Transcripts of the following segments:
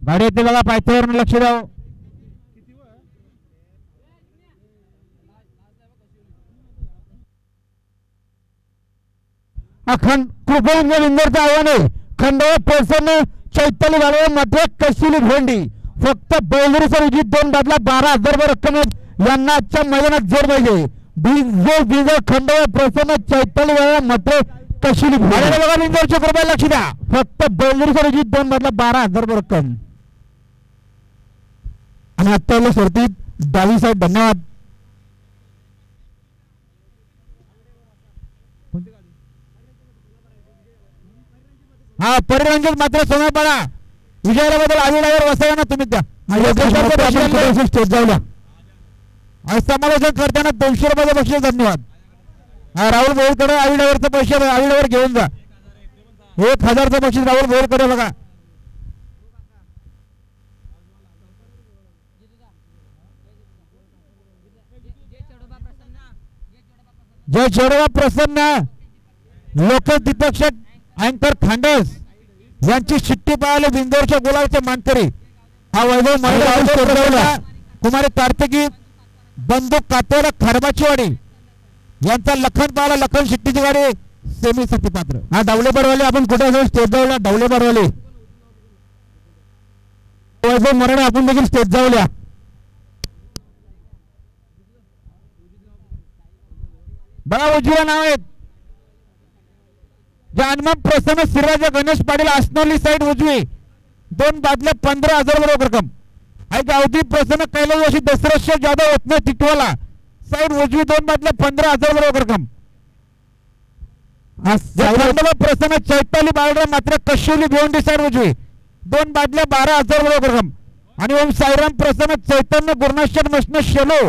गाडी येते बघा, पायथ्यावरून लक्ष द्यावं. अखंड कृपया इंदोरचं आव्हान आहे. खंडवा प्रसन्न चैताली गाडवा मध्ये कशिली भेंडी फक्त बैलरी सर उजित 2 बादला 12,000 रक्कम यांना आजच्या मैदानात जोर पाहिजे. बीज खंडवा प्रसन्न चैताली गाडवा मध्ये कशिली भेंडी बघा. इंदोरच्या कृपया लक्ष द्या. फक्त बैलरी सर उजित 2 बादला 12,000 रक्कम. आणि आता शर्तीत डावी साहेब धन्यवाद. हा परिरंजक मात्र सोनापाडा विजयाला बदल आविडावर वसाव्यांना तुम्ही द्या. स्टेज जाऊया आणि समालोचन करताना 200 रुपयाचे बक्षीस. धन्यवाद. हा राहुल बोरकडे आविडावरचं पैसे आविडावर घेऊन जा. 1,000चं बक्षीस राहुल बोरकडे बघा. जय चोडोबा प्रसन्न लोकल दीपक अँकर खांडस यांची शिट्टी पाहायला बिंदोरच्या गुलाबचे मानकरी. हा वैभव महिला कुमारी कार्तिकी बंदूक कातोडा खरबाचीवाडी यांचा लखन पाहिला. लखन शिट्टीची गाडी सेमी साठी पात्र. हा डावले बरवाले आपण कुठे जाऊ स्टेज जाऊया. डावले बरवाले वैभव मराठे आपण देखील स्टेज जाऊया. बघा उजवीला नाव आहेत. जानमन प्रसन्न सिराज गणेश पाटील आसनोली साइड उजवी 2 बादल्या 15,000 रक्कम. आहे गावठी प्रसन्न कैलास जोशी दसरथ जाधव ओतने टिटवाला साइड उजवी 2 बादल्या 15,000 रक्कम. प्रसन्न चैताली बाळराम मात्र कशोली भिवंडी साइड उजवी 2 बादल्या 12,000 रक्कम. आणि ओम साईराम प्रसन्न चैतन्य गुरुनाथ मसन शेलो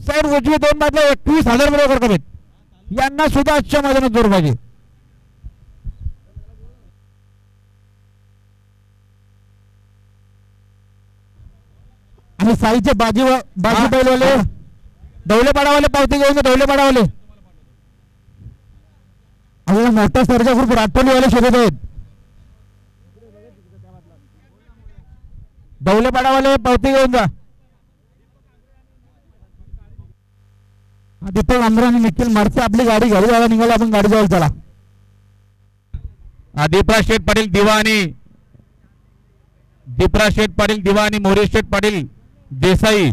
साइड उजवी 2 बादल्या 21,000 रक्कम आहेत. यांना सुद्धा आजच्या मैदानात जोर पाहिजे. आणि साईचे बाजी बैलवाले डवलेपाडावाले पावती घेऊन डवलेपाडावाले आपल्याला मोठा सर्जा ग्रुप राठोलीवाले शोधत आहेत. डवलेपाडावाले पावती घेऊन जा. दीपक आंध्र आणि निखिल मारसे आपली गाडी घरी जायला निघाली. आपण गाडी जायला चला. दीपराज शेठ पाटील दिवा आणि मोरेश शेठ पाटील देसाई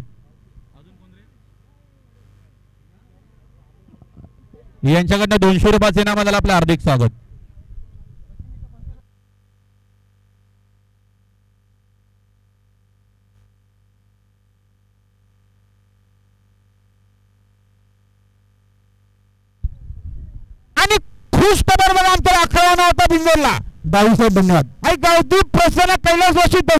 यांच्याकडनं 200 रुपयाचे इनाम आलं. आपलं हार्दिक स्वागत. आणि खुश खबर बघा आमच्या 11 होता बिंदोरला 22 धन्यवाद. गावठी प्रसन्न कैलास जोशी